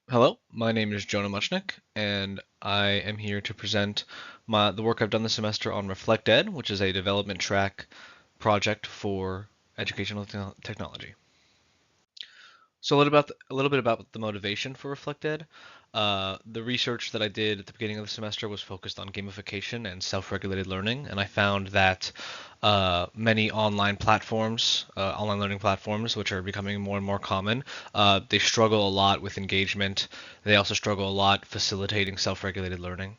Hello, my name is Jonah Muchnick, and I am here to present the work I've done this semester on ReflectED, which is a development track project for educational technology. So a little bit about the motivation for ReflectED. The research that I did at the beginning of the semester was focused on gamification and self-regulated learning, and I found that many online learning platforms, which are becoming more and more common, they struggle a lot with engagement. They also struggle a lot facilitating self-regulated learning.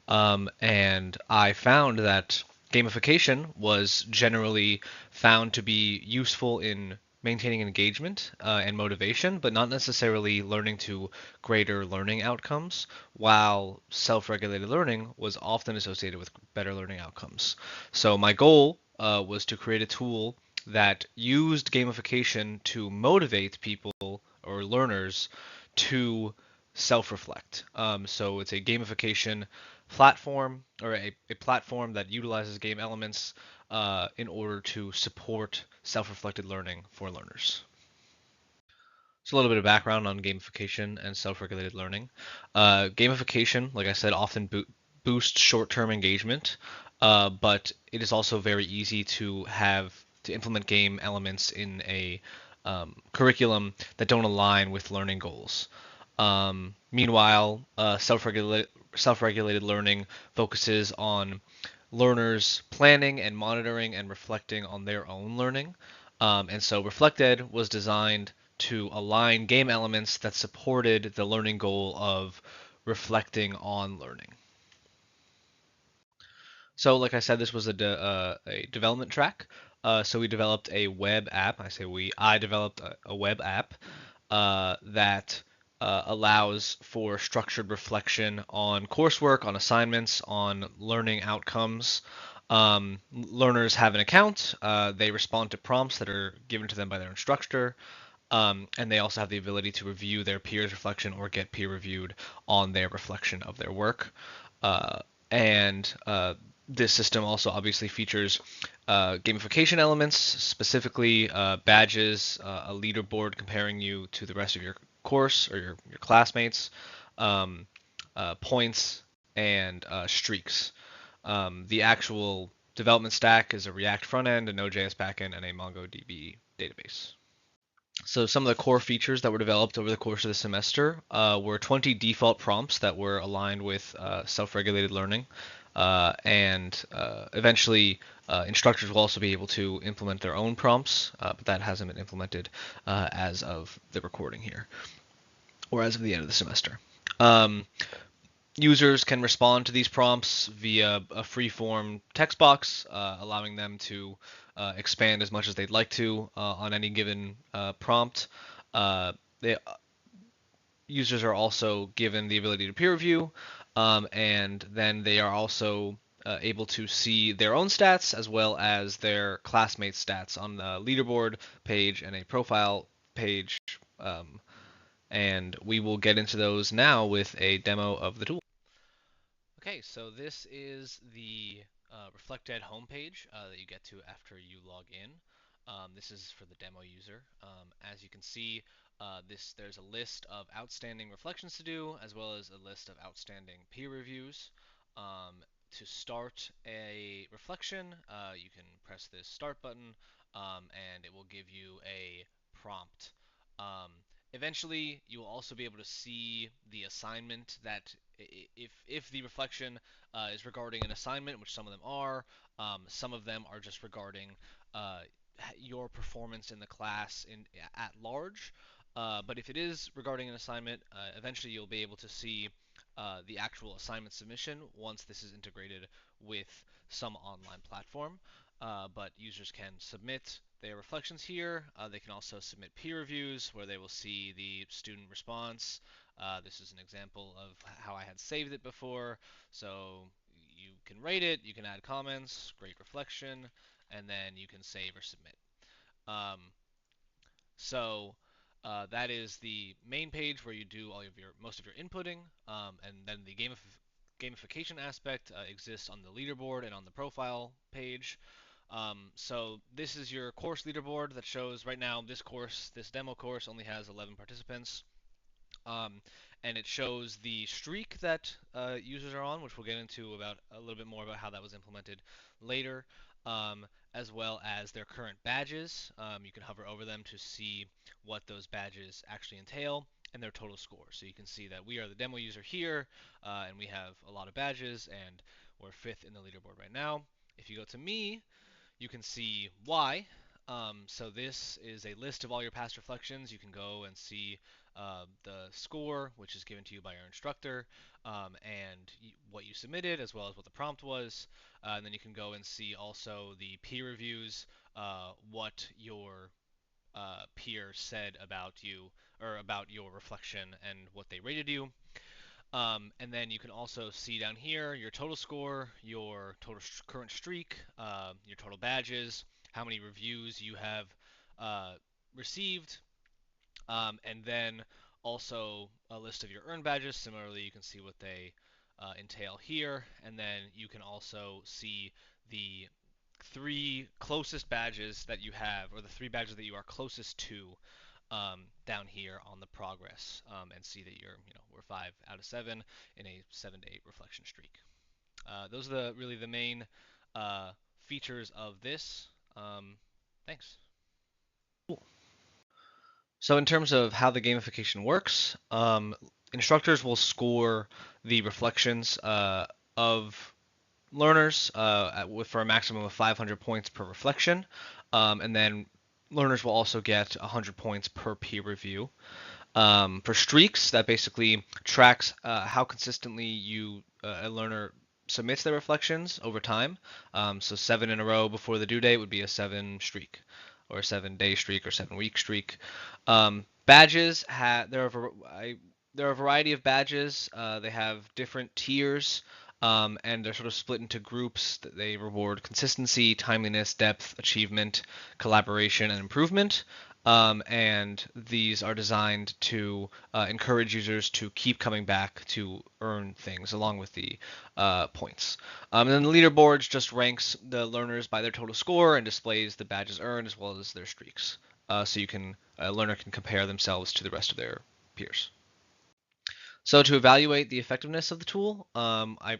And I found that gamification was generally found to be useful in maintaining engagement and motivation, but not necessarily learning to greater learning outcomes, while self-regulated learning was often associated with better learning outcomes. So my goal was to create a tool that used gamification to motivate people or learners to self-reflect. So it's a gamification platform or a platform that utilizes game elements in order to support self-reflected learning for learners. So a little bit of background on gamification and self-regulated learning. Gamification, like I said, often boosts short-term engagement, but it is also very easy to implement game elements in a curriculum that don't align with learning goals. Meanwhile, self-regulated learning focuses on learners planning and monitoring and reflecting on their own learning. And so ReflectED was designed to align game elements that supported the learning goal of reflecting on learning. So, like I said, this was a development track. So we developed a web app. I developed a web app that allows for structured reflection on coursework, on assignments, on learning outcomes. Learners have an account. They respond to prompts that are given to them by their instructor. And they also have the ability to review their peers' reflection or get peer reviewed on their reflection of their work. And This system also obviously features gamification elements, specifically badges, a leaderboard comparing you to the rest of your course or your classmates, um, points, and streaks. The actual development stack is a React front end, a Node.js backend, and a MongoDB database. So some of the core features that were developed over the course of the semester were 20 default prompts that were aligned with self-regulated learning. Eventually, instructors will also be able to implement their own prompts, but that hasn't been implemented as of the recording here, or as of the end of the semester. Um, Users can respond to these prompts via a free-form text box, allowing them to expand as much as they'd like to on any given prompt. Uh, they, Users are also given the ability to peer review, and then they are also able to see their own stats as well as their classmates' stats on the leaderboard page and a profile page. And we will get into those now with a demo of the tool. Okay, so this is the ReflectED homepage that you get to after you log in. This is for the demo user. As you can see, there's a list of outstanding reflections to do, as well as a list of outstanding peer reviews. To start a reflection, you can press this start button, and it will give you a prompt. Um, Eventually, you will also be able to see the assignment that if the reflection is regarding an assignment, which some of them are, some of them are just regarding uh, your performance in the class at large. But if it is regarding an assignment, eventually you'll be able to see the actual assignment submission once this is integrated with some online platform. But users can submit their reflections here. They can also submit peer reviews where they will see the student response. This is an example of how I had saved it before. So you can rate it, you can add comments, great reflection, and then you can save or submit. Um, so that is the main page where you do all of your most of your inputting, and then the gamification aspect exists on the leaderboard and on the profile page. So this is your course leaderboard that shows right now this demo course only has 11 participants. And it shows the streak that users are on, which we'll get into about a little bit more about how that was implemented later, as well as their current badges. You can hover over them to see what those badges actually entail and their total score. So you can see that we are the demo user here, and we have a lot of badges, and we're 5th in the leaderboard right now. If you go to me, you can see why. So this is a list of all your past reflections. You can go and see the score, which is given to you by your instructor, and what you submitted, as well as what the prompt was. And then you can go and see also the peer reviews, what your peer said about you, or about your reflection, and what they rated you. And then you can also see down here your total score, your total current streak, your total badges, how many reviews you have received, and then also a list of your earned badges. Similarly, you can see what they entail here, and then you can also see the 3 closest badges that you have, or the 3 badges that you are closest to, down here on the progress, and see that we're 5 out of 7 in a 7 to 8 reflection streak. Those are really the main features of this. Thanks. Cool. So in terms of how the gamification works, instructors will score the reflections of learners for a maximum of 500 points per reflection, and then learners will also get 100 points per peer review. For streaks, that basically tracks how consistently a learner submits their reflections over time. So 7 in a row before the due date would be a 7 streak, or a 7-day streak, or 7-week streak. Badges, there are a variety of badges. They have different tiers. And they're sort of split into groups. They reward consistency, timeliness, depth, achievement, collaboration, and improvement. And these are designed to encourage users to keep coming back to earn things along with the points. And then the leaderboards just ranks the learners by their total score and displays the badges earned as well as their streaks. So a learner can compare themselves to the rest of their peers. So to evaluate the effectiveness of the tool, I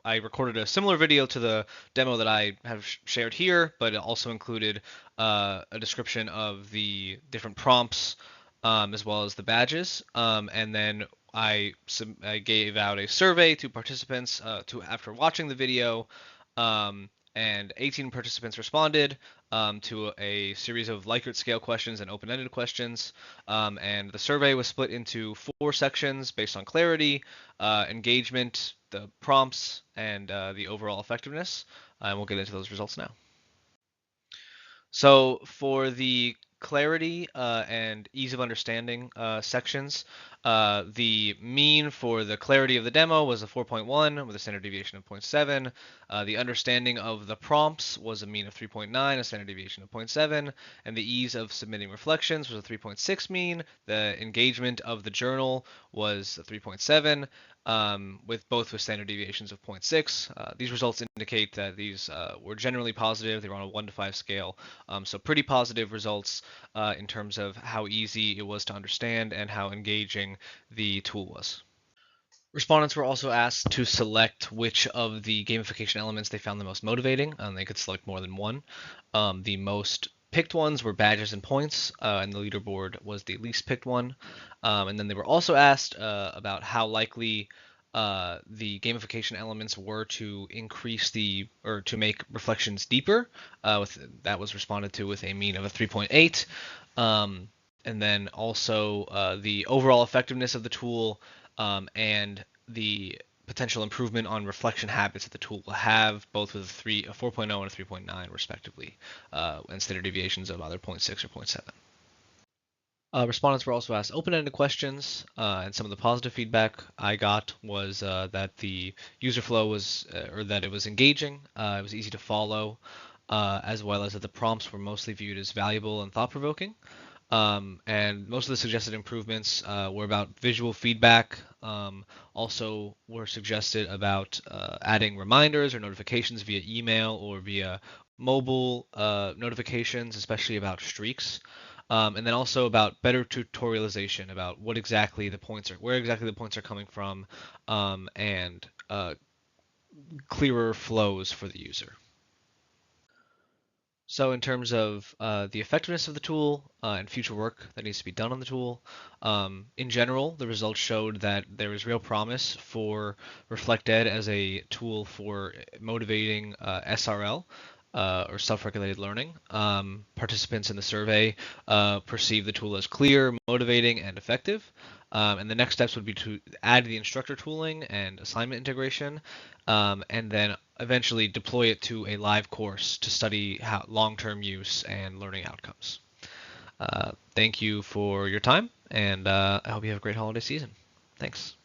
recorded a similar video to the demo that I have shared here, but it also included a description of the different prompts, as well as the badges. And then I gave out a survey to participants after watching the video, and 18 participants responded to a series of Likert scale questions and open-ended questions. And the survey was split into 4 sections based on clarity, engagement, the prompts, and the overall effectiveness. And we'll get into those results now. So for the clarity and ease of understanding sections, the mean for the clarity of the demo was a 4.1 with a standard deviation of 0.7. The understanding of the prompts was a mean of 3.9, a standard deviation of 0.7, and the ease of submitting reflections was a 3.6 mean. The engagement of the journal was a 3.7, with standard deviations of 0.6. These results indicate that these were generally positive. They were on a 1 to 5 scale, so pretty positive results in terms of how easy it was to understand and how engaging the tool was. Respondents were also asked to select which of the gamification elements they found the most motivating, and they could select more than one. The most picked ones were badges and points, and the leaderboard was the least picked one. And then they were also asked about how likely the gamification elements were to increase or to make reflections deeper. That was responded to with a mean of a 3.8. And then also the overall effectiveness of the tool, and the potential improvement on reflection habits that the tool will have, both with a 4.0 and a 3.9 respectively, and standard deviations of either 0.6 or 0.7. Respondents were also asked open-ended questions, and some of the positive feedback I got was that the user flow was, or that it was engaging, it was easy to follow, as well as that the prompts were mostly viewed as valuable and thought-provoking. And most of the suggested improvements were about visual feedback. Also were suggested about adding reminders or notifications via email or via mobile notifications, especially about streaks. and then also about better tutorialization about what exactly the points are, where exactly the points are coming from, and clearer flows for the user. So in terms of the effectiveness of the tool and future work that needs to be done on the tool, in general, the results showed that there is real promise for ReflectED as a tool for motivating SRL, or self-regulated learning. Participants in the survey perceive the tool as clear, motivating, and effective. And the next steps would be to add the instructor tooling and assignment integration, and then eventually deploy it to a live course to study how long-term use and learning outcomes. Thank you for your time, and I hope you have a great holiday season. Thanks.